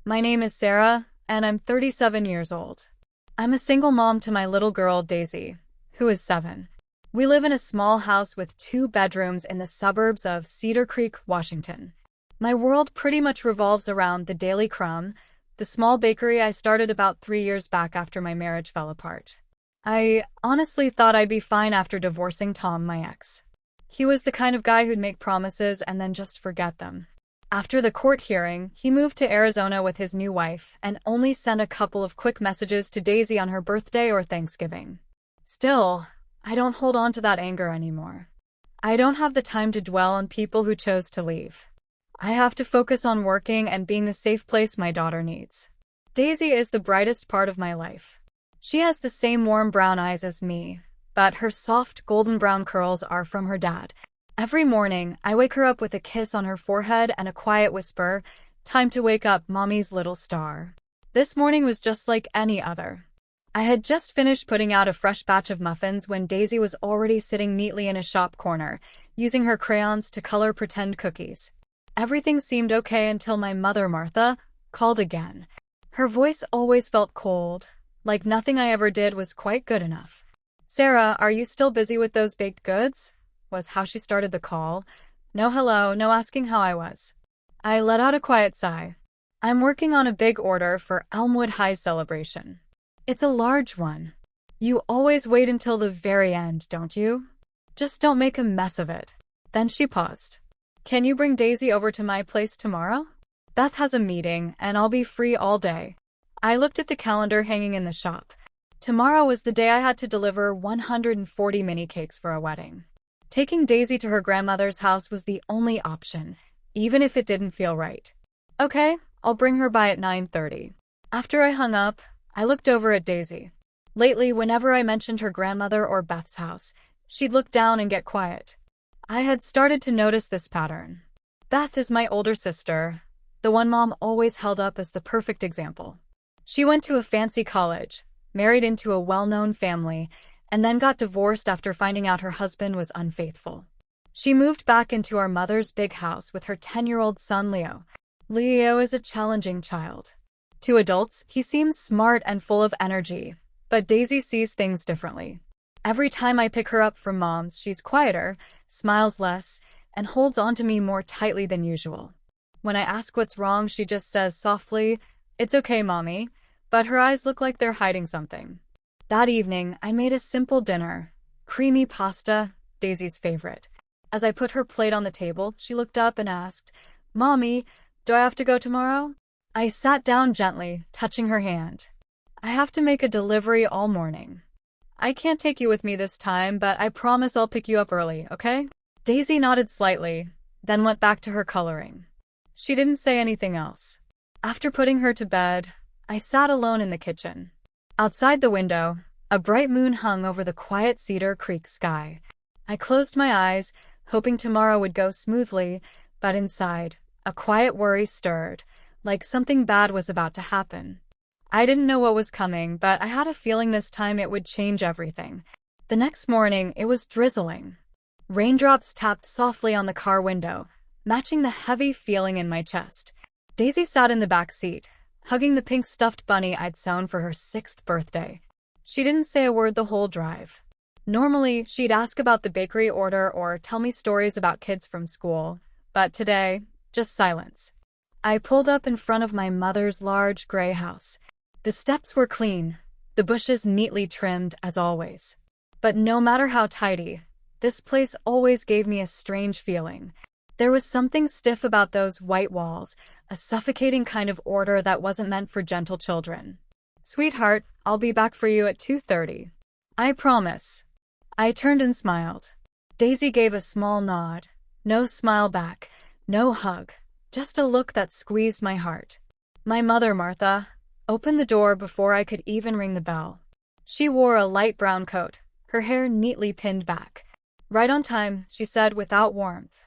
My name is Sarah, and I'm 37 years old. I'm a single mom to my little girl, Daisy, who is 7. We live in a small house with 2 bedrooms in the suburbs of Cedar Creek, Washington. My world pretty much revolves around the Daily Crumb, the small bakery I started about 3 years back after my marriage fell apart. I honestly thought I'd be fine after divorcing Tom, my ex. He was the kind of guy who'd make promises and then just forget them. After the court hearing, he moved to Arizona with his new wife and only sent a couple of quick messages to Daisy on her birthday or Thanksgiving. Still, I don't hold on to that anger anymore. I don't have the time to dwell on people who chose to leave. I have to focus on working and being the safe place my daughter needs. Daisy is the brightest part of my life. She has the same warm brown eyes as me, but her soft golden brown curls are from her dad. Every morning, I wake her up with a kiss on her forehead and a quiet whisper, "Time to wake up, mommy's little star." This morning was just like any other. I had just finished putting out a fresh batch of muffins when Daisy was already sitting neatly in a shop corner, using her crayons to color pretend cookies. Everything seemed okay until my mother, Martha, called again. Her voice always felt cold, like nothing I ever did was quite good enough. "Sarah, are you still busy with those baked goods?" was how she started the call. No hello, no asking how I was. I let out a quiet sigh. "I'm working on a big order for Elmwood High's celebration. It's a large one. You always wait until the very end, don't you? Just don't make a mess of it." Then she paused. "Can you bring Daisy over to my place tomorrow? Beth has a meeting, and I'll be free all day." I looked at the calendar hanging in the shop. Tomorrow was the day I had to deliver 140 mini cakes for a wedding. Taking Daisy to her grandmother's house was the only option, even if it didn't feel right. "Okay, I'll bring her by at 9:30. After I hung up, I looked over at Daisy. Lately, whenever I mentioned her grandmother or Beth's house, she'd look down and get quiet. I had started to notice this pattern. Beth is my older sister, the one Mom always held up as the perfect example. She went to a fancy college, married into a well-known family, and then got divorced after finding out her husband was unfaithful. She moved back into our mother's big house with her 10-year-old son, Leo. Leo is a challenging child. To adults, he seems smart and full of energy, but Daisy sees things differently. Every time I pick her up from Mom's, she's quieter, smiles less, and holds on to me more tightly than usual. When I ask what's wrong, she just says softly, "It's okay, Mommy," but her eyes look like they're hiding something. That evening, I made a simple dinner, creamy pasta, Daisy's favorite. As I put her plate on the table, she looked up and asked, "Mommy, do I have to go tomorrow?" I sat down gently, touching her hand. "I have to make a delivery all morning. I can't take you with me this time, but I promise I'll pick you up early, okay?" Daisy nodded slightly, then went back to her coloring. She didn't say anything else. After putting her to bed, I sat alone in the kitchen. Outside the window, a bright moon hung over the quiet Cedar Creek sky. I closed my eyes, hoping tomorrow would go smoothly, but inside, a quiet worry stirred, like something bad was about to happen. I didn't know what was coming, but I had a feeling this time it would change everything. The next morning, it was drizzling. Raindrops tapped softly on the car window, matching the heavy feeling in my chest. Daisy sat in the back seat, hugging the pink stuffed bunny I'd sewn for her 6th birthday. She didn't say a word the whole drive. Normally, she'd ask about the bakery order or tell me stories about kids from school, but today, just silence. I pulled up in front of my mother's large gray house. The steps were clean, the bushes neatly trimmed as always. But no matter how tidy, this place always gave me a strange feeling. There was something stiff about those white walls, a suffocating kind of order that wasn't meant for gentle children. "Sweetheart, I'll be back for you at 2:30. I promise." I turned and smiled. Daisy gave a small nod. No smile back, no hug, just a look that squeezed my heart. My mother, Martha, opened the door before I could even ring the bell. She wore a light brown coat, her hair neatly pinned back. "Right on time," she said without warmth.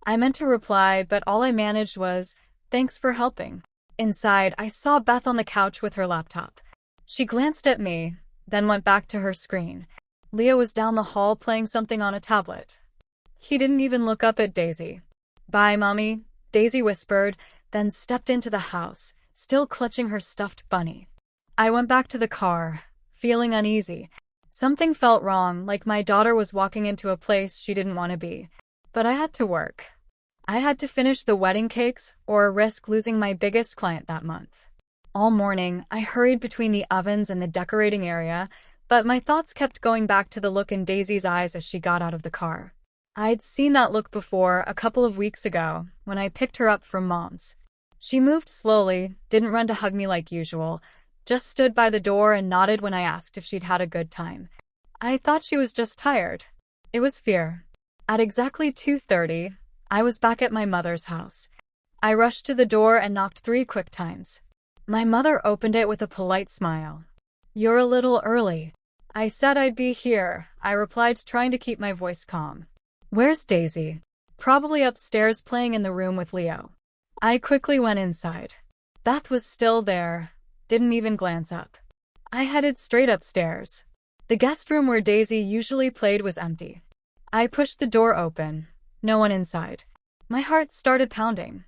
I meant to reply, but all I managed was, "Thanks for helping." Inside, I saw Beth on the couch with her laptop. She glanced at me, then went back to her screen. Leo was down the hall playing something on a tablet. He didn't even look up at Daisy. "Bye, Mommy," Daisy whispered, then stepped into the house, still clutching her stuffed bunny. I went back to the car, feeling uneasy. Something felt wrong, like my daughter was walking into a place she didn't want to be. But I had to work. I had to finish the wedding cakes or risk losing my biggest client that month. All morning, I hurried between the ovens and the decorating area, but my thoughts kept going back to the look in Daisy's eyes as she got out of the car. I'd seen that look before a couple of weeks ago when I picked her up from Mom's. She moved slowly, didn't run to hug me like usual, just stood by the door and nodded when I asked if she'd had a good time. I thought she was just tired. It was fear. At exactly 2:30, I was back at my mother's house. I rushed to the door and knocked 3 quick times. My mother opened it with a polite smile. "You're a little early." I said I'd be here, I replied, trying to keep my voice calm. "Where's Daisy?" "Probably upstairs playing in the room with Leo." I quickly went inside. Beth was still there, didn't even glance up. I headed straight upstairs. The guest room where Daisy usually played was empty. I pushed the door open. No one inside. My heart started pounding.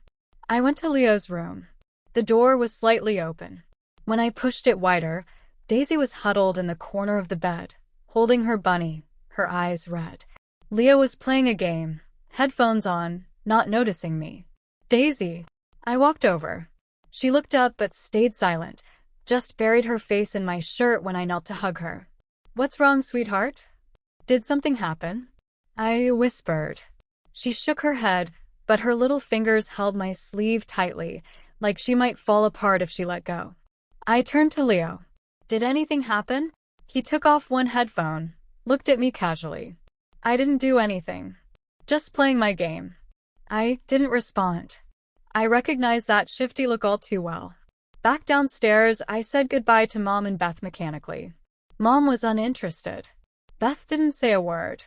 I went to Leo's room. The door was slightly open. When I pushed it wider, Daisy was huddled in the corner of the bed, holding her bunny, her eyes red. Leo was playing a game, headphones on, not noticing me. "Daisy." I walked over. She looked up but stayed silent, just buried her face in my shirt when I knelt to hug her. "What's wrong, sweetheart? Did something happen?" I whispered. She shook her head, but her little fingers held my sleeve tightly, like she might fall apart if she let go. I turned to Leo. "Did anything happen?" He took off one headphone, looked at me casually. "I didn't do anything. Just playing my game." I didn't respond. I recognized that shifty look all too well. Back downstairs, I said goodbye to Mom and Beth mechanically. Mom was uninterested. Beth didn't say a word.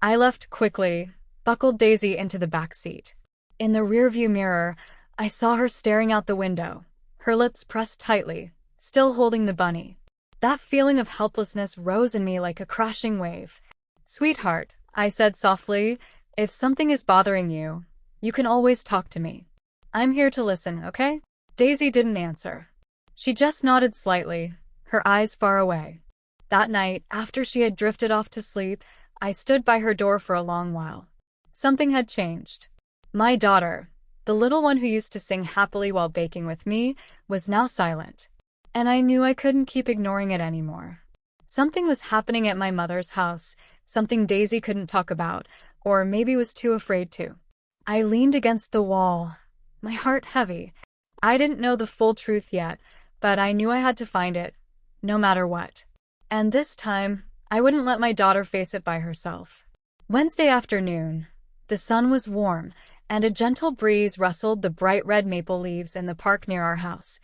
I left quickly, buckled Daisy into the back seat. In the rearview mirror, I saw her staring out the window, her lips pressed tightly, still holding the bunny. That feeling of helplessness rose in me like a crashing wave. "Sweetheart," I said softly, "if something is bothering you, you can always talk to me. I'm here to listen, okay?" Daisy didn't answer. She just nodded slightly, her eyes far away. That night, after she had drifted off to sleep, I stood by her door for a long while. Something had changed. My daughter, the little one who used to sing happily while baking with me, was now silent. And I knew I couldn't keep ignoring it anymore. Something was happening at my mother's house, something Daisy couldn't talk about, or maybe was too afraid to. I leaned against the wall, my heart heavy. I didn't know the full truth yet, but I knew I had to find it, no matter what. And this time, I wouldn't let my daughter face it by herself. Wednesday afternoon. The sun was warm, and a gentle breeze rustled the bright red maple leaves in the park near our house.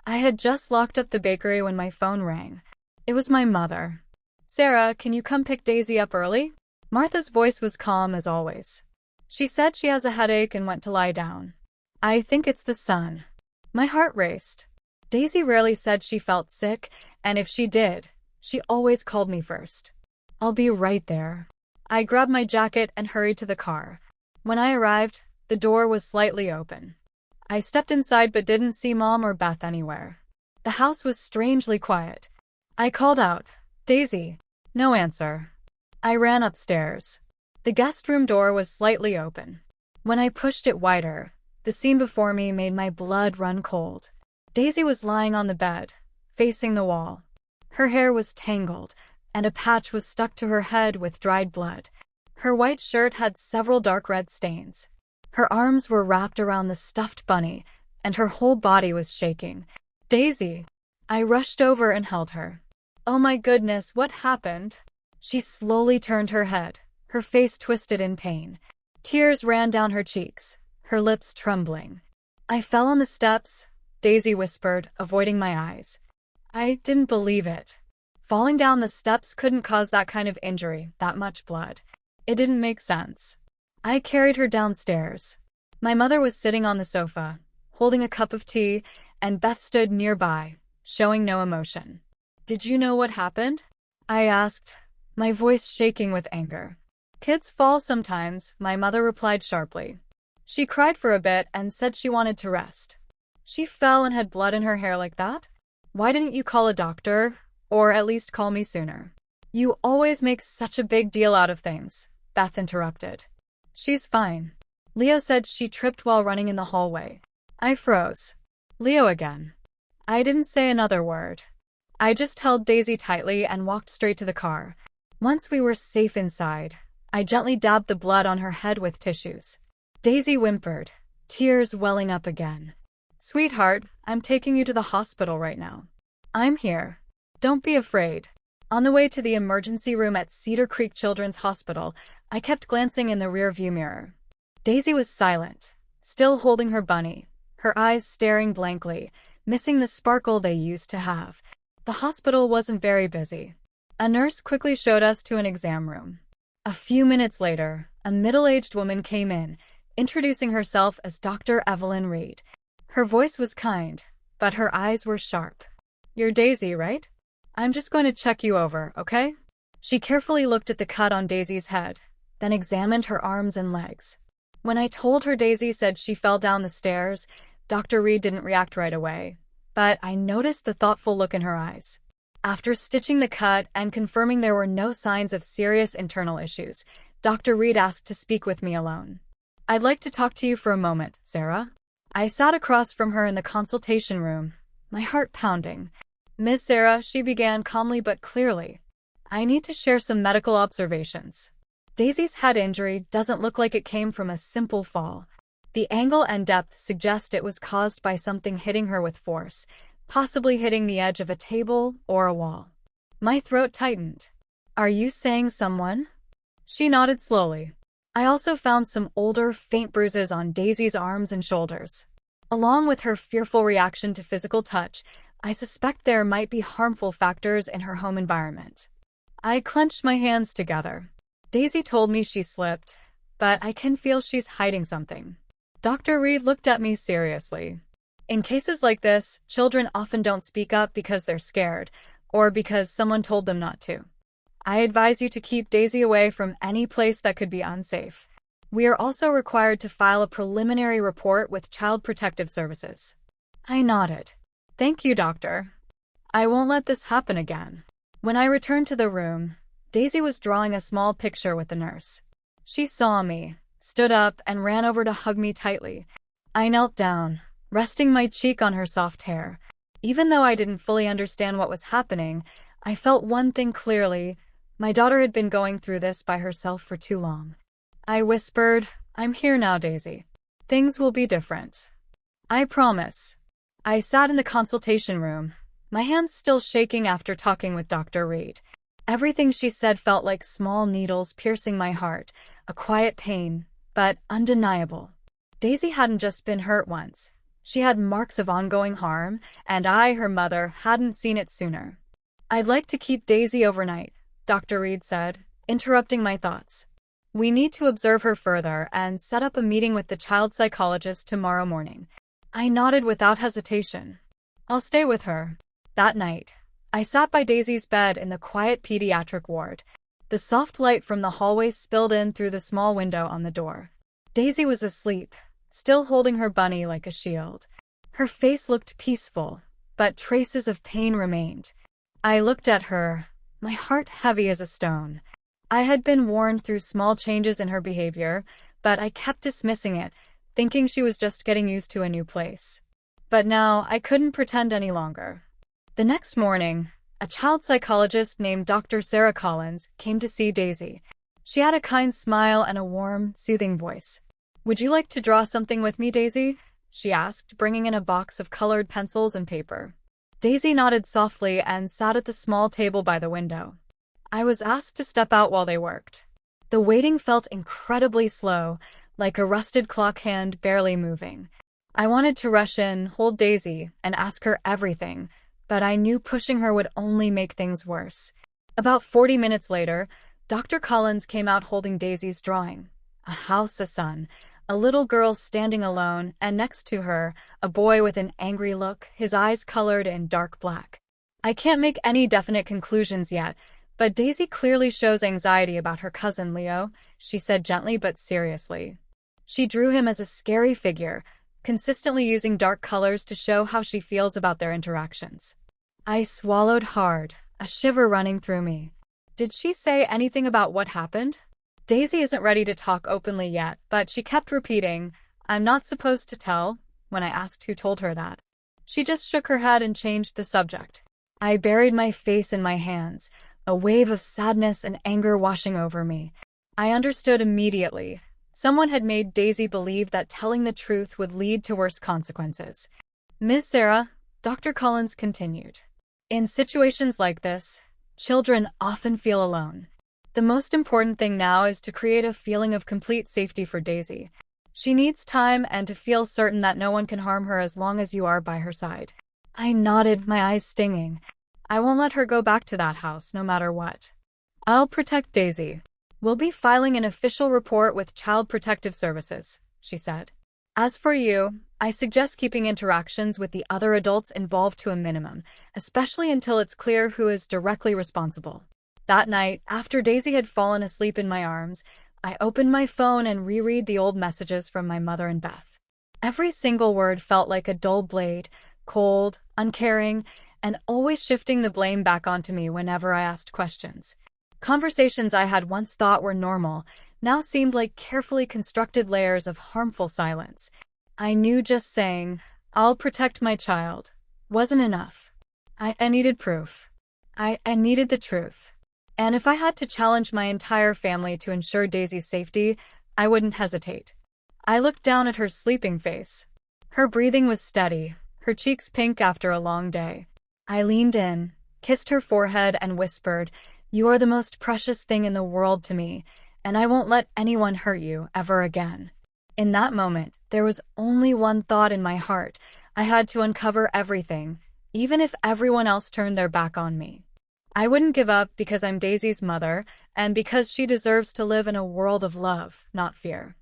I had just locked up the bakery when my phone rang. It was my mother. "Sarah, can you come pick Daisy up early?" Martha's voice was calm as always. She said she has a headache and went to lie down. "I think it's the sun." My heart raced. Daisy rarely said she felt sick, and if she did, she always called me first. "I'll be right there." I grabbed my jacket and hurried to the car. When I arrived, the door was slightly open. I stepped inside but didn't see Mom or Beth anywhere. The house was strangely quiet. I called out, "Daisy." No answer. I ran upstairs. The guest room door was slightly open. When I pushed it wider, the scene before me made my blood run cold. Daisy was lying on the bed, facing the wall. Her hair was tangled, and a patch was stuck to her head with dried blood. Her white shirt had several dark red stains. Her arms were wrapped around the stuffed bunny, and her whole body was shaking. "Daisy!" I rushed over and held her. "Oh my goodness, what happened?" She slowly turned her head, her face twisted in pain. Tears ran down her cheeks, her lips trembling. "I fell on the steps," Daisy whispered, avoiding my eyes. I didn't believe it. Falling down the steps couldn't cause that kind of injury, that much blood. It didn't make sense. I carried her downstairs. My mother was sitting on the sofa, holding a cup of tea, and Beth stood nearby, showing no emotion. "Did you know what happened?" I asked, my voice shaking with anger. "Kids fall sometimes," my mother replied sharply. She cried for a bit and said she wanted to rest. She fell and had blood in her hair like that? Why didn't you call a doctor? Or at least call me sooner? You always make such a big deal out of things, Beth interrupted. She's fine. Leo said she tripped while running in the hallway. I froze. Leo again. I didn't say another word. I just held Daisy tightly and walked straight to the car. Once we were safe inside, I gently dabbed the blood on her head with tissues. Daisy whimpered, tears welling up again. Sweetheart, I'm taking you to the hospital right now. I'm here. Don't be afraid. On the way to the emergency room at Cedar Creek Children's Hospital, I kept glancing in the rearview mirror. Daisy was silent, still holding her bunny, her eyes staring blankly, missing the sparkle they used to have. The hospital wasn't very busy. A nurse quickly showed us to an exam room. A few minutes later, a middle-aged woman came in, introducing herself as Dr. Evelyn Reed. Her voice was kind, but her eyes were sharp. You're Daisy, right? I'm just going to check you over, okay? She carefully looked at the cut on Daisy's head, then examined her arms and legs. When I told her Daisy said she fell down the stairs, Dr. Reed didn't react right away, but I noticed the thoughtful look in her eyes. After stitching the cut and confirming there were no signs of serious internal issues, Dr. Reed asked to speak with me alone. I'd like to talk to you for a moment, Sarah. I sat across from her in the consultation room, my heart pounding. Miss Sarah, she began calmly but clearly. I need to share some medical observations. Daisy's head injury doesn't look like it came from a simple fall. The angle and depth suggest it was caused by something hitting her with force, possibly hitting the edge of a table or a wall. My throat tightened. Are you saying someone? She nodded slowly. I also found some older, faint bruises on Daisy's arms and shoulders. Along with her fearful reaction to physical touch, I suspect there might be harmful factors in her home environment. I clenched my hands together. Daisy told me she slipped, but I can feel she's hiding something. Dr. Reed looked at me seriously. In cases like this, children often don't speak up because they're scared, or because someone told them not to. I advise you to keep Daisy away from any place that could be unsafe. We are also required to file a preliminary report with Child Protective Services. I nodded. Thank you, doctor. I won't let this happen again. When I returned to the room, Daisy was drawing a small picture with the nurse. She saw me, stood up, and ran over to hug me tightly. I knelt down, resting my cheek on her soft hair. Even though I didn't fully understand what was happening, I felt one thing clearly. My daughter had been going through this by herself for too long. I whispered, I'm here now, Daisy. Things will be different. I promise. I sat in the consultation room, my hands still shaking after talking with Dr. Reed. Everything she said felt like small needles piercing my heart, a quiet pain, but undeniable. Daisy hadn't just been hurt once. She had marks of ongoing harm, and I, her mother, hadn't seen it sooner. I'd like to keep Daisy overnight, Dr. Reed said, interrupting my thoughts. We need to observe her further and set up a meeting with the child psychologist tomorrow morning. I nodded without hesitation. I'll stay with her. That night, I sat by Daisy's bed in the quiet pediatric ward. The soft light from the hallway spilled in through the small window on the door. Daisy was asleep, still holding her bunny like a shield. Her face looked peaceful, but traces of pain remained. I looked at her, my heart heavy as a stone. I had been warned through small changes in her behavior, but I kept dismissing it, thinking she was just getting used to a new place. But now I couldn't pretend any longer. The next morning, a child psychologist named Dr. Sarah Collins came to see Daisy. She had a kind smile and a warm, soothing voice. Would you like to draw something with me, Daisy? She asked, bringing in a box of colored pencils and paper. Daisy nodded softly and sat at the small table by the window. I was asked to step out while they worked. The waiting felt incredibly slow, like a rusted clock hand barely moving. I wanted to rush in, hold Daisy, and ask her everything, but I knew pushing her would only make things worse. About 40 minutes later, Dr. Collins came out holding Daisy's drawing. A house, a sun, a little girl standing alone, and next to her, a boy with an angry look, his eyes colored in dark black. I can't make any definite conclusions yet, but Daisy clearly shows anxiety about her cousin Leo, she said gently but seriously. She drew him as a scary figure, consistently using dark colors to show how she feels about their interactions. I swallowed hard, a shiver running through me. Did she say anything about what happened? Daisy isn't ready to talk openly yet, but she kept repeating, "I'm not supposed to tell," when I asked who told her that. She just shook her head and changed the subject. I buried my face in my hands, a wave of sadness and anger washing over me. I understood immediately. Someone had made Daisy believe that telling the truth would lead to worse consequences. "Miss Sarah," Dr. Collins continued, "in situations like this, children often feel alone. The most important thing now is to create a feeling of complete safety for Daisy. She needs time and to feel certain that no one can harm her as long as you are by her side." I nodded, my eyes stinging. "I won't let her go back to that house, no matter what. I'll protect Daisy. We'll be filing an official report with Child Protective Services," she said. "As for you, I suggest keeping interactions with the other adults involved to a minimum, especially until it's clear who is directly responsible." That night, after Daisy had fallen asleep in my arms, I opened my phone and reread the old messages from my mother and Beth. Every single word felt like a dull blade, cold, uncaring, and always shifting the blame back onto me whenever I asked questions. Conversations I had once thought were normal now seemed like carefully constructed layers of harmful silence. I knew just saying, "I'll protect my child," wasn't enough. I needed proof. I needed the truth. And if I had to challenge my entire family to ensure Daisy's safety, I wouldn't hesitate. I looked down at her sleeping face. Her breathing was steady, her cheeks pink after a long day. I leaned in, kissed her forehead, and whispered, "You are the most precious thing in the world to me, and I won't let anyone hurt you ever again." In that moment, there was only one thought in my heart. I had to uncover everything, even if everyone else turned their back on me. I wouldn't give up because I'm Daisy's mother, and because she deserves to live in a world of love, not fear.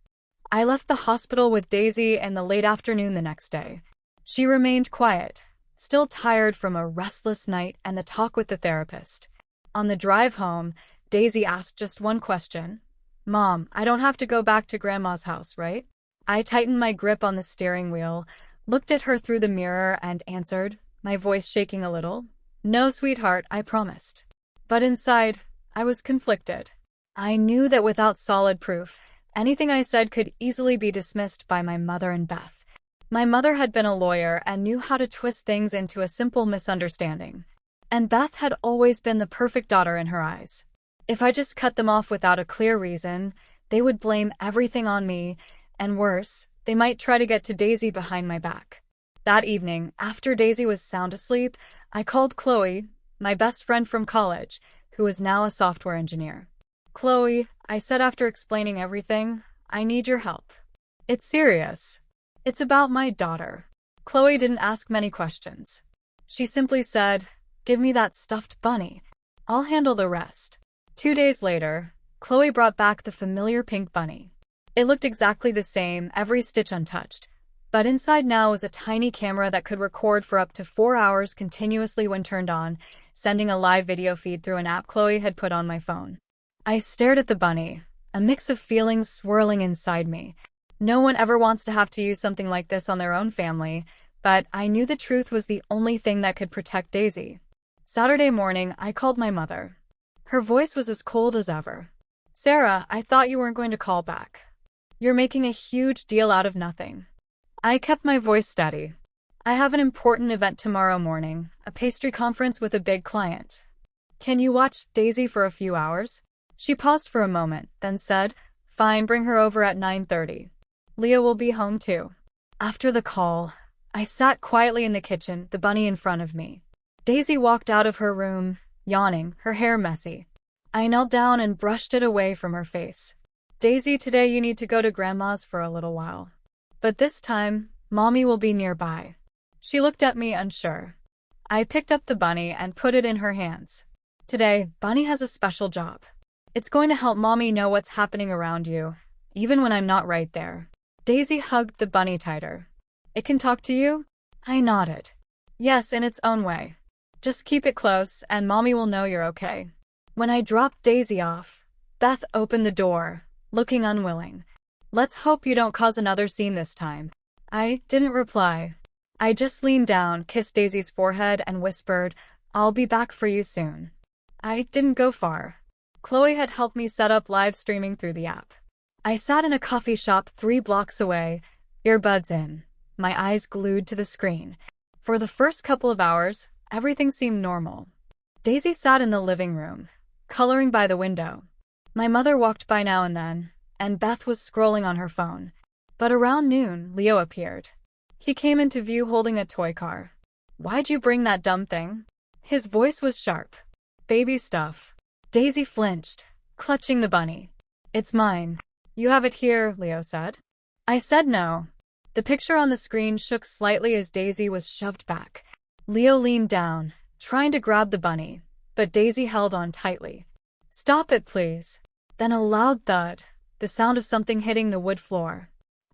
I left the hospital with Daisy in the late afternoon the next day. She remained quiet, still tired from a restless night and the talk with the therapist. On the drive home, Daisy asked just one question. "Mom, I don't have to go back to Grandma's house, right?" I tightened my grip on the steering wheel, looked at her through the mirror, and answered, my voice shaking a little, "No, sweetheart, I promised." But inside, I was conflicted. I knew that without solid proof, anything I said could easily be dismissed by my mother and Beth. My mother had been a lawyer and knew how to twist things into a simple misunderstanding. And Beth had always been the perfect daughter in her eyes. If I just cut them off without a clear reason, they would blame everything on me, and worse, they might try to get to Daisy behind my back. That evening, after Daisy was sound asleep, I called Chloe, my best friend from college, who is now a software engineer. "Chloe," I said after explaining everything, "I need your help. It's serious. It's about my daughter." Chloe didn't ask many questions. She simply said, "Give me that stuffed bunny. I'll handle the rest." 2 days later, Chloe brought back the familiar pink bunny. It looked exactly the same, every stitch untouched. But inside now was a tiny camera that could record for up to 4 hours continuously when turned on, sending a live video feed through an app Chloe had put on my phone. I stared at the bunny, a mix of feelings swirling inside me. No one ever wants to have to use something like this on their own family, but I knew the truth was the only thing that could protect Daisy. Saturday morning, I called my mother. Her voice was as cold as ever. "Sarah, I thought you weren't going to call back. You're making a huge deal out of nothing." I kept my voice steady. "I have an important event tomorrow morning, a pastry conference with a big client. Can you watch Daisy for a few hours?" She paused for a moment, then said, "Fine, bring her over at 9:30. Leah will be home too." After the call, I sat quietly in the kitchen, the bunny in front of me. Daisy walked out of her room, yawning, her hair messy. I knelt down and brushed it away from her face. "Daisy, today you need to go to Grandma's for a little while. But this time, Mommy will be nearby." She looked at me unsure. I picked up the bunny and put it in her hands. "Today, Bunny has a special job. It's going to help Mommy know what's happening around you, even when I'm not right there." Daisy hugged the bunny tighter. "It can talk to you?" I nodded. "Yes, in its own way. Just keep it close, and Mommy will know you're okay." When I dropped Daisy off, Beth opened the door, looking unwilling. "Let's hope you don't cause another scene this time." I didn't reply. I just leaned down, kissed Daisy's forehead, and whispered, "I'll be back for you soon." I didn't go far. Chloe had helped me set up live streaming through the app. I sat in a coffee shop 3 blocks away, earbuds in, my eyes glued to the screen. For the first couple of hours, everything seemed normal. Daisy sat in the living room, coloring by the window. My mother walked by now and then, and Beth was scrolling on her phone. But around noon, Leo appeared. He came into view holding a toy car. "Why'd you bring that dumb thing?" His voice was sharp. "Baby stuff." Daisy flinched, clutching the bunny. "It's mine." "You have it here," Leo said. I said no. The picture on the screen shook slightly as Daisy was shoved back. Leo leaned down, trying to grab the bunny, but Daisy held on tightly. "Stop it, please." Then a loud thud, the sound of something hitting the wood floor.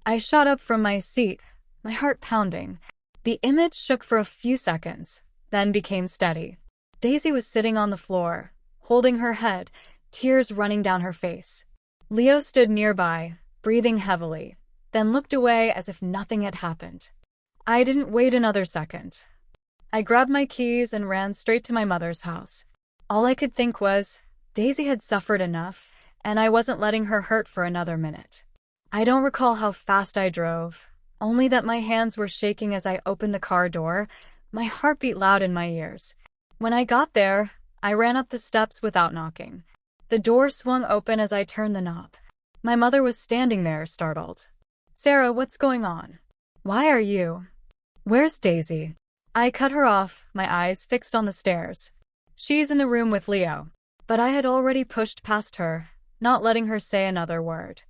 I shot up from my seat, my heart pounding. The image shook for a few seconds, then became steady. Daisy was sitting on the floor, holding her head, tears running down her face. Leo stood nearby, breathing heavily, then looked away as if nothing had happened. I didn't wait another second. I grabbed my keys and ran straight to my mother's house. All I could think was, Daisy had suffered enough, and I wasn't letting her hurt for another minute. I don't recall how fast I drove, only that my hands were shaking as I opened the car door, my heart beat loud in my ears. When I got there, I ran up the steps without knocking. The door swung open as I turned the knob. My mother was standing there, startled. "Sarah, what's going on? Why are you? Where's Daisy?" I cut her off, my eyes fixed on the stairs. "She's in the room with Leo." But I had already pushed past her, not letting her say another word.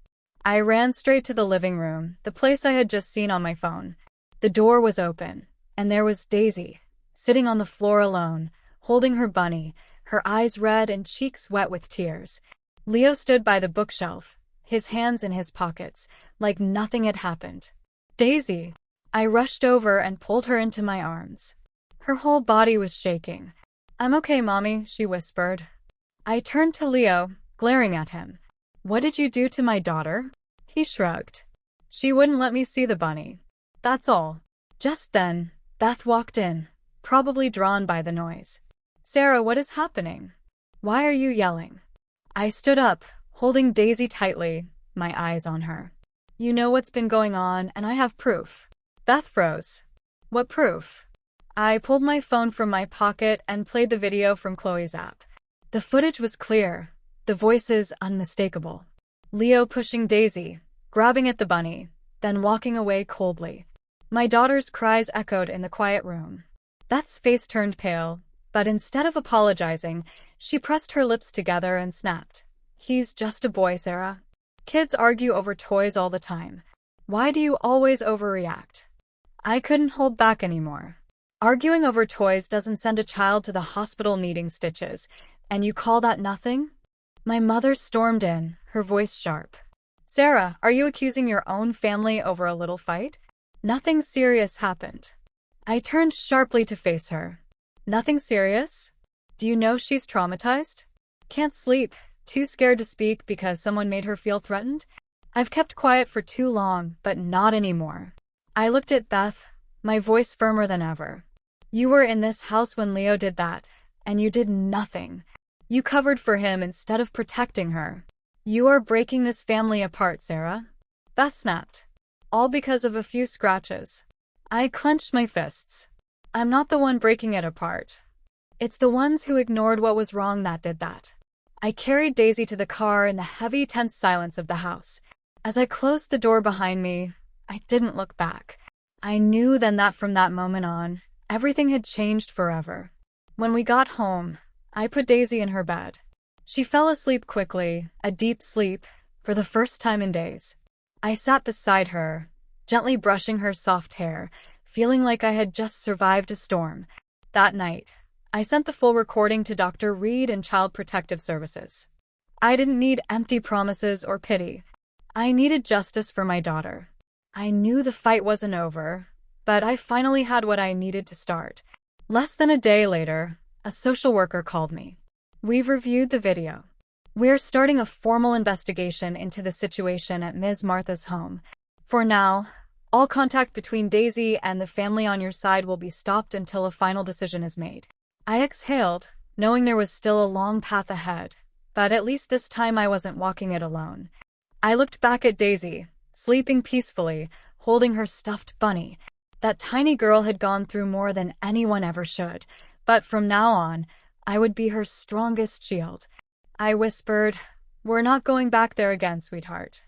I ran straight to the living room, the place I had just seen on my phone. The door was open, and there was Daisy, sitting on the floor alone, holding her bunny, her eyes red and cheeks wet with tears. Leo stood by the bookshelf, his hands in his pockets, like nothing had happened. "Daisy!" I rushed over and pulled her into my arms. Her whole body was shaking. "I'm okay, Mommy," she whispered. I turned to Leo, glaring at him. "What did you do to my daughter?" He shrugged. "She wouldn't let me see the bunny. That's all." Just then, Beth walked in, probably drawn by the noise. "Sarah, what is happening? Why are you yelling?" I stood up, holding Daisy tightly, my eyes on her. "You know what's been going on, and I have proof." Beth froze. "What proof?" I pulled my phone from my pocket and played the video from Chloe's app. The footage was clear, the voices unmistakable. Leo pushing Daisy, grabbing at the bunny, then walking away coldly. My daughter's cries echoed in the quiet room. Beth's face turned pale, but instead of apologizing, she pressed her lips together and snapped. "He's just a boy, Sarah. Kids argue over toys all the time. Why do you always overreact?" I couldn't hold back anymore. "Arguing over toys doesn't send a child to the hospital needing stitches, and you call that nothing?" My mother stormed in, her voice sharp. "Sarah, are you accusing your own family over a little fight? Nothing serious happened." I turned sharply to face her. "Nothing serious? Do you know she's traumatized? Can't sleep, too scared to speak because someone made her feel threatened? I've kept quiet for too long, but not anymore." I looked at Beth, my voice firmer than ever. "You were in this house when Leo did that, and you did nothing. You covered for him instead of protecting her. You are breaking this family apart, Sarah." Beth snapped. "All because of a few scratches." I clenched my fists. "I'm not the one breaking it apart. It's the ones who ignored what was wrong that did that." I carried Daisy to the car in the heavy, tense silence of the house. As I closed the door behind me, I didn't look back. I knew then that from that moment on, everything had changed forever. When we got home, I put Daisy in her bed. She fell asleep quickly, a deep sleep, for the first time in days. I sat beside her, gently brushing her soft hair, feeling like I had just survived a storm. That night, I sent the full recording to Dr. Reed and Child Protective Services. I didn't need empty promises or pity. I needed justice for my daughter. I knew the fight wasn't over, but I finally had what I needed to start. Less than a day later, a social worker called me. "We've reviewed the video. We're starting a formal investigation into the situation at Ms. Martha's home. For now, All contact between Daisy and the family on your side will be stopped until a final decision is made. I exhaled, knowing there was still a long path ahead, but at least this time I wasn't walking it alone. I looked back at Daisy, sleeping peacefully, holding her stuffed bunny. That tiny girl had gone through more than anyone ever should, but from now on, I would be her strongest shield. I whispered, "We're not going back there again, sweetheart.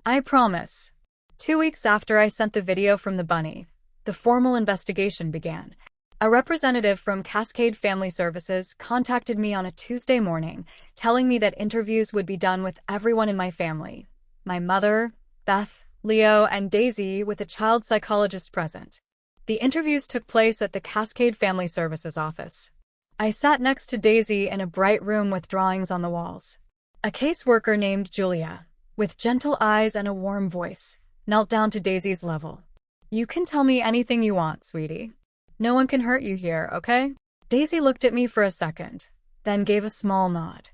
I promise." 2 weeks after I sent the video from the bunny, the formal investigation began. A representative from Cascade Family Services contacted me on a Tuesday morning, telling me that interviews would be done with everyone in my family. My mother, Beth, Leo, and Daisy, with a child psychologist present. The interviews took place at the Cascade Family Services office. I sat next to Daisy in a bright room with drawings on the walls. A caseworker named Julia, with gentle eyes and a warm voice, knelt down to Daisy's level. "You can tell me anything you want, sweetie. No one can hurt you here, okay?" Daisy looked at me for a second, then gave a small nod.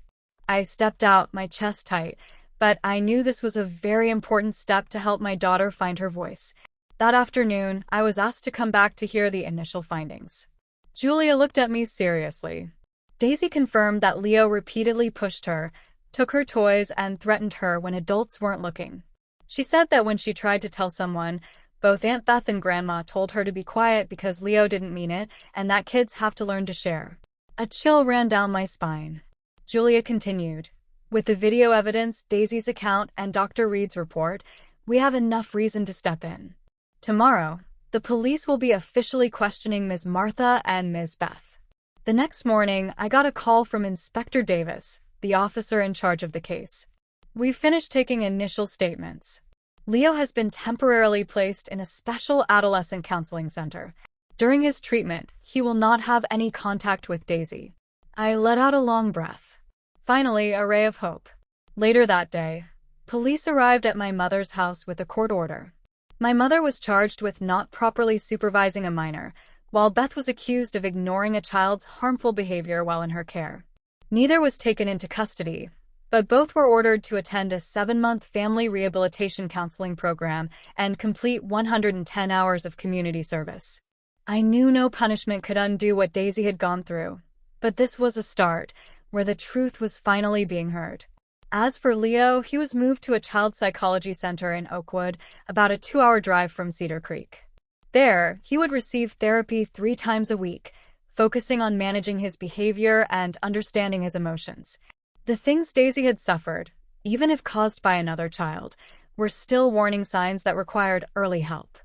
I stepped out, my chest tight, but I knew this was a very important step to help my daughter find her voice. That afternoon, I was asked to come back to hear the initial findings. Julia looked at me seriously. Daisy confirmed that Leo repeatedly pushed her, took her toys, and threatened her when adults weren't looking. She said that when she tried to tell someone, both Aunt Beth and Grandma told her to be quiet because Leo didn't mean it and that kids have to learn to share. A chill ran down my spine. Julia continued, "With the video evidence, Daisy's account, and Dr. Reed's report, we have enough reason to step in. Tomorrow, the police will be officially questioning Ms. Martha and Ms. Beth." The next morning, I got a call from Inspector Davis, the officer in charge of the case. "We finished taking initial statements. Leo has been temporarily placed in a special adolescent counseling center. During his treatment, he will not have any contact with Daisy." I let out a long breath. Finally, a ray of hope. Later that day, police arrived at my mother's house with a court order. My mother was charged with not properly supervising a minor, while Beth was accused of ignoring a child's harmful behavior while in her care. Neither was taken into custody, but both were ordered to attend a 7-month family rehabilitation counseling program and complete 110 hours of community service. I knew no punishment could undo what Daisy had gone through, but this was a start, where the truth was finally being heard. As for Leo, he was moved to a child psychology center in Oakwood, about a 2-hour drive from Cedar Creek. There, he would receive therapy 3 times a week, focusing on managing his behavior and understanding his emotions. The things Daisy had suffered, even if caused by another child, were still warning signs that required early help.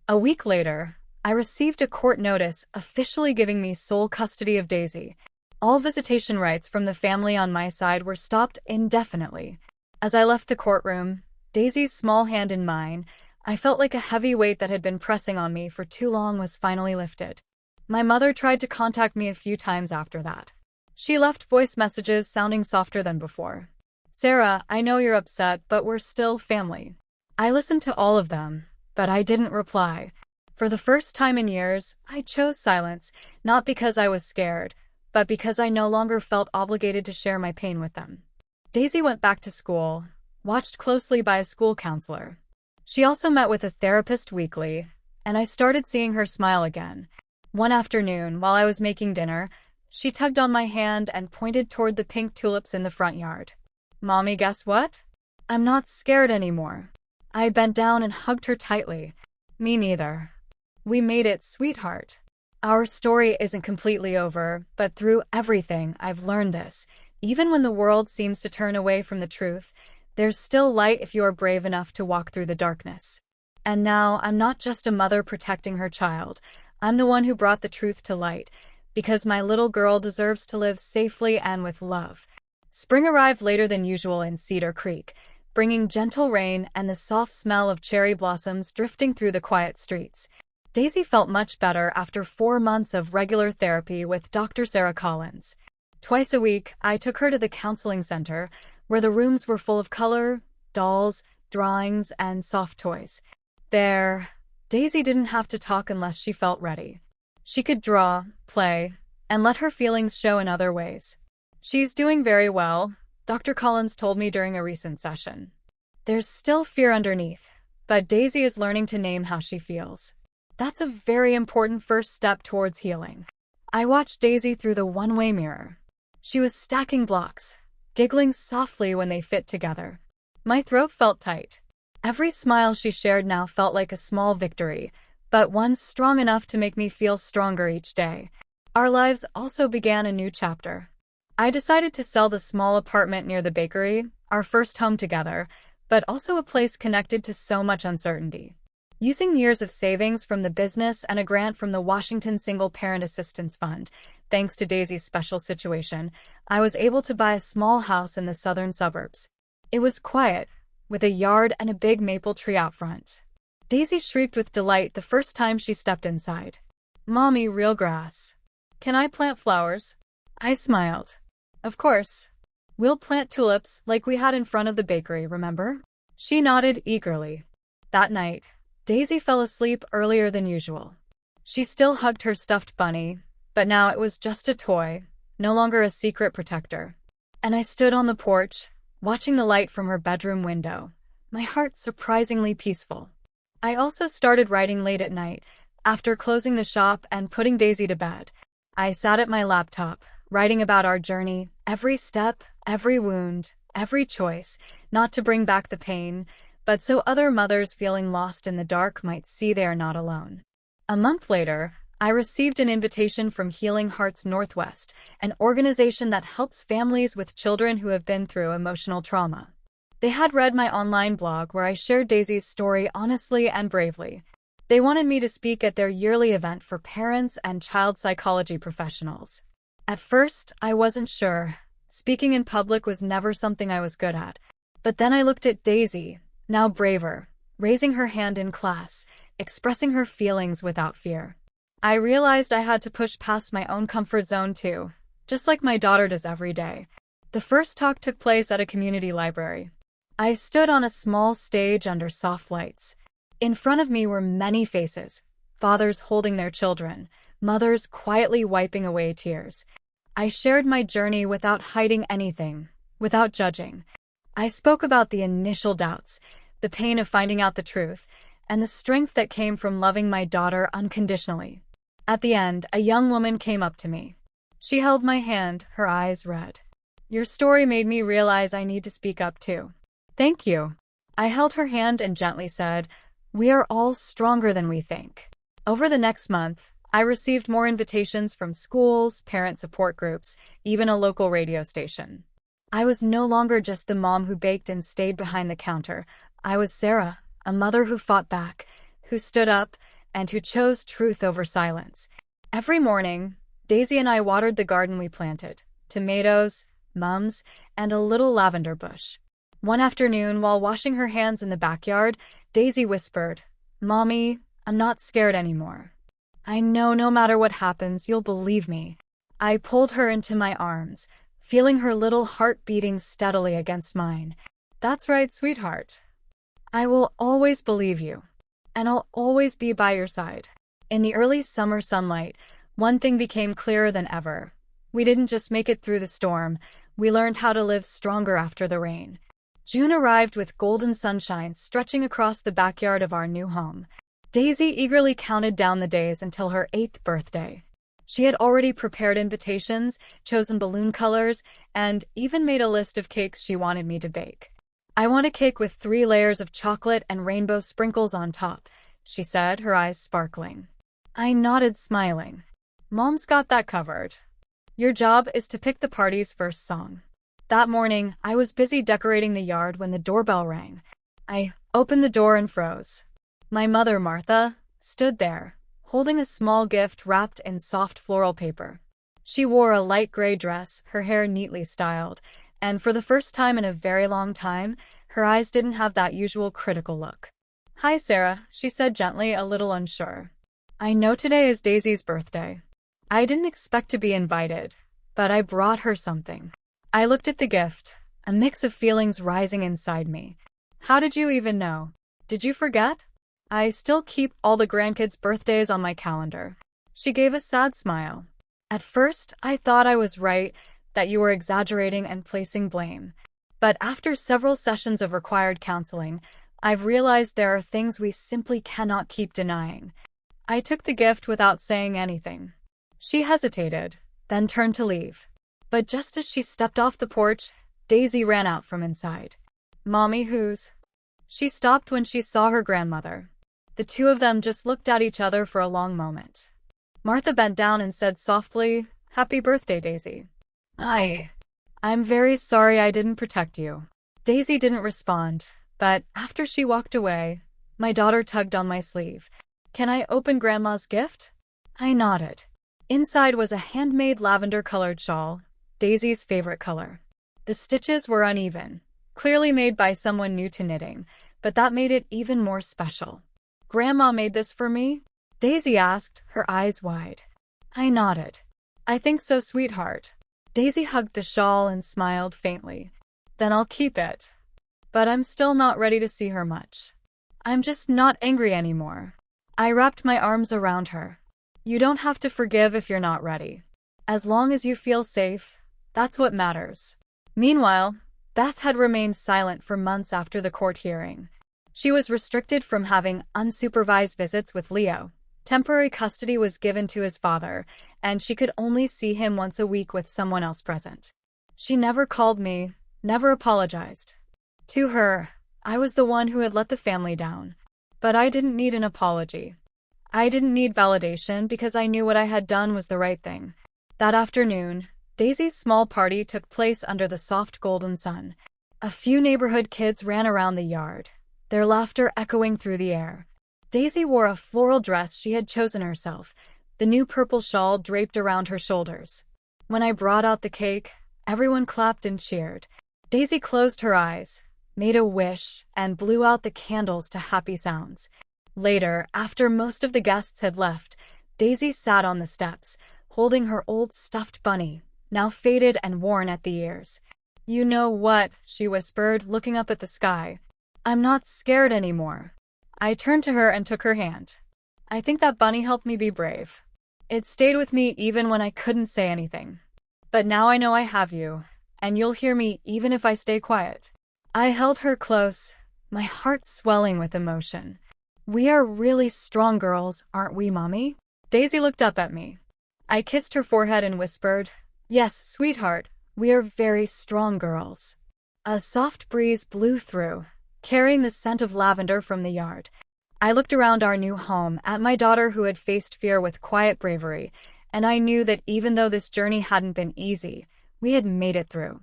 A week later, I received a court notice officially giving me sole custody of Daisy. All visitation rights from the family on my side were stopped indefinitely. As I left the courtroom, Daisy's small hand in mine, I felt like a heavy weight that had been pressing on me for too long was finally lifted. My mother tried to contact me a few times after that. She left voice messages sounding softer than before. "Sarah, I know you're upset, but we're still family." I listened to all of them, but I didn't reply. For the first time in years, I chose silence, not because I was scared, but because I no longer felt obligated to share my pain with them. Daisy went back to school, watched closely by a school counselor. She also met with a therapist weekly, and I started seeing her smile again. One afternoon, while I was making dinner, she tugged on my hand and pointed toward the pink tulips in the front yard. "Mommy, guess what? I'm not scared anymore." I bent down and hugged her tightly. "Me neither. We made it, sweetheart. Our story isn't completely over, but through everything, I've learned this. Even when the world seems to turn away from the truth, there's still light if you are brave enough to walk through the darkness. And now, I'm not just a mother protecting her child. I'm the one who brought the truth to light, because my little girl deserves to live safely and with love." Spring arrived later than usual in Cedar Creek, bringing gentle rain and the soft smell of cherry blossoms drifting through the quiet streets. Daisy felt much better after 4 months of regular therapy with Dr. Sarah Collins. Twice a week, I took her to the counseling center, where the rooms were full of color, dolls, drawings, and soft toys. There, Daisy didn't have to talk unless she felt ready. She could draw, play, and let her feelings show in other ways. "She's doing very well," Dr. Collins told me during a recent session. "There's still fear underneath, but Daisy is learning to name how she feels. That's a very important first step towards healing. I watched Daisy through the one-way mirror. She was stacking blocks, giggling softly when they fit together. My throat felt tight. Every smile she shared now felt like a small victory, but one strong enough to make me feel stronger each day. Our lives also began a new chapter. I decided to sell the small apartment near the bakery, our first home together, but also a place connected to so much uncertainty. Using years of savings from the business and a grant from the Washington Single Parent Assistance Fund, thanks to Daisy's special situation, I was able to buy a small house in the southern suburbs. It was quiet, with a yard and a big maple tree out front. Daisy shrieked with delight the first time she stepped inside. "Mommy, real grass. Can I plant flowers?" I smiled. "Of course. We'll plant tulips like we had in front of the bakery, remember?" She nodded eagerly. That night, Daisy fell asleep earlier than usual. She still hugged her stuffed bunny, but now it was just a toy, no longer a secret protector. And I stood on the porch, watching the light from her bedroom window, my heart surprisingly peaceful. I also started writing late at night, after closing the shop and putting Daisy to bed. I sat at my laptop, writing about our journey, every step, every wound, every choice, not to bring back the pain, but so other mothers feeling lost in the dark might see they are not alone. A month later, I received an invitation from Healing Hearts Northwest, an organization that helps families with children who have been through emotional trauma. They had read my online blog where I shared Daisy's story honestly and bravely. They wanted me to speak at their yearly event for parents and child psychology professionals. At first, I wasn't sure. Speaking in public was never something I was good at. But then I looked at Daisy, now braver, raising her hand in class, expressing her feelings without fear. I realized I had to push past my own comfort zone too, just like my daughter does every day. The first talk took place at a community library. I stood on a small stage under soft lights. In front of me were many faces, fathers holding their children, mothers quietly wiping away tears. I shared my journey without hiding anything, without judging. I spoke about the initial doubts, the pain of finding out the truth, and the strength that came from loving my daughter unconditionally. At the end, a young woman came up to me. She held my hand, her eyes red. "Your story made me realize I need to speak up too." "Thank you." I held her hand and gently said, "We are all stronger than we think." Over the next month, I received more invitations from schools, parent support groups, even a local radio station. I was no longer just the mom who baked and stayed behind the counter. I was Sarah, a mother who fought back, who stood up, and who chose truth over silence. Every morning, Daisy and I watered the garden we planted, tomatoes, mums, and a little lavender bush. One afternoon, while washing her hands in the backyard, Daisy whispered, "Mommy, I'm not scared anymore. I know no matter what happens, you'll believe me." I pulled her into my arms, feeling her little heart beating steadily against mine. "That's right, sweetheart. I will always believe you, and I'll always be by your side." In the early summer sunlight, one thing became clearer than ever. We didn't just make it through the storm, we learned how to live stronger after the rain. June arrived with golden sunshine stretching across the backyard of our new home. Daisy eagerly counted down the days until her 8th birthday. She had already prepared invitations, chosen balloon colors, and even made a list of cakes she wanted me to bake. "I want a cake with 3 layers of chocolate and rainbow sprinkles on top," she said, her eyes sparkling. I nodded, smiling. "Mom's got that covered. Your job is to pick the party's first song." That morning, I was busy decorating the yard when the doorbell rang. I opened the door and froze. My mother, Martha, stood there, holding a small gift wrapped in soft floral paper. She wore a light gray dress, her hair neatly styled, and for the first time in a very long time, her eyes didn't have that usual critical look. "Hi, Sarah," she said gently, a little unsure. "I know today is Daisy's birthday. I didn't expect to be invited, but I brought her something." I looked at the gift, a mix of feelings rising inside me. "How did you even know? Did you forget?" "I still keep all the grandkids' birthdays on my calendar." She gave a sad smile. "At first, I thought I was right, that you were exaggerating and placing blame. But after several sessions of required counseling, I've realized there are things we simply cannot keep denying. I took the gift without saying anything. She hesitated, then turned to leave. But just as she stepped off the porch, Daisy ran out from inside. "Mommy, who's?" She stopped when she saw her grandmother. The two of them just looked at each other for a long moment. Martha bent down and said softly, "Happy birthday, Daisy." I'm very sorry I didn't protect you." Daisy didn't respond, but after she walked away, my daughter tugged on my sleeve. "Can I open Grandma's gift?" I nodded. Inside was a handmade lavender-colored shawl, Daisy's favorite color. The stitches were uneven, clearly made by someone new to knitting, but that made it even more special. "Grandma made this for me?" Daisy asked, her eyes wide. I nodded. "I think so, sweetheart." Daisy hugged the shawl and smiled faintly. "Then I'll keep it. But I'm still not ready to see her much. I'm just not angry anymore." I wrapped my arms around her. "You don't have to forgive if you're not ready. As long as you feel safe, that's what matters." Meanwhile, Beth had remained silent for months after the court hearing. She was restricted from having unsupervised visits with Leo. Temporary custody was given to his father, and she could only see him once a week with someone else present. She never called me, never apologized. To her, I was the one who had let the family down. But I didn't need an apology. I didn't need validation because I knew what I had done was the right thing. That afternoon, Daisy's small party took place under the soft golden sun. A few neighborhood kids ran around the yard, their laughter echoing through the air. Daisy wore a floral dress she had chosen herself, the new purple shawl draped around her shoulders. When I brought out the cake, everyone clapped and cheered. Daisy closed her eyes, made a wish, and blew out the candles to happy sounds. Later, after most of the guests had left, Daisy sat on the steps, holding her old stuffed bunny, now faded and worn at the ears. "You know what?" she whispered, looking up at the sky. "I'm not scared anymore." I turned to her and took her hand. "I think that bunny helped me be brave. It stayed with me even when I couldn't say anything. But now I know I have you, and you'll hear me even if I stay quiet." I held her close, my heart swelling with emotion. "We are really strong girls, aren't we, Mommy?" Daisy looked up at me. I kissed her forehead and whispered, "Yes, sweetheart, we are very strong girls." A soft breeze blew through, carrying the scent of lavender from the yard. I looked around our new home at my daughter who had faced fear with quiet bravery, and I knew that even though this journey hadn't been easy, we had made it through.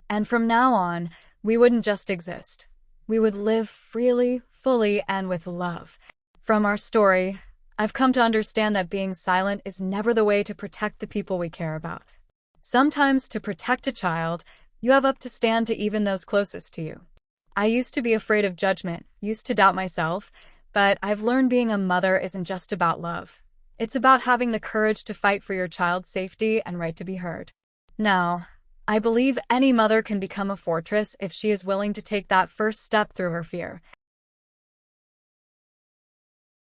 And from now on, we wouldn't just exist. We would live freely, fully, and with love. From our story, I've come to understand that being silent is never the way to protect the people we care about. Sometimes to protect a child, you have up to stand to even those closest to you. I used to be afraid of judgment, used to doubt myself, but I've learned being a mother isn't just about love. It's about having the courage to fight for your child's safety and right to be heard. Now, I believe any mother can become a fortress if she is willing to take that first step through her fear.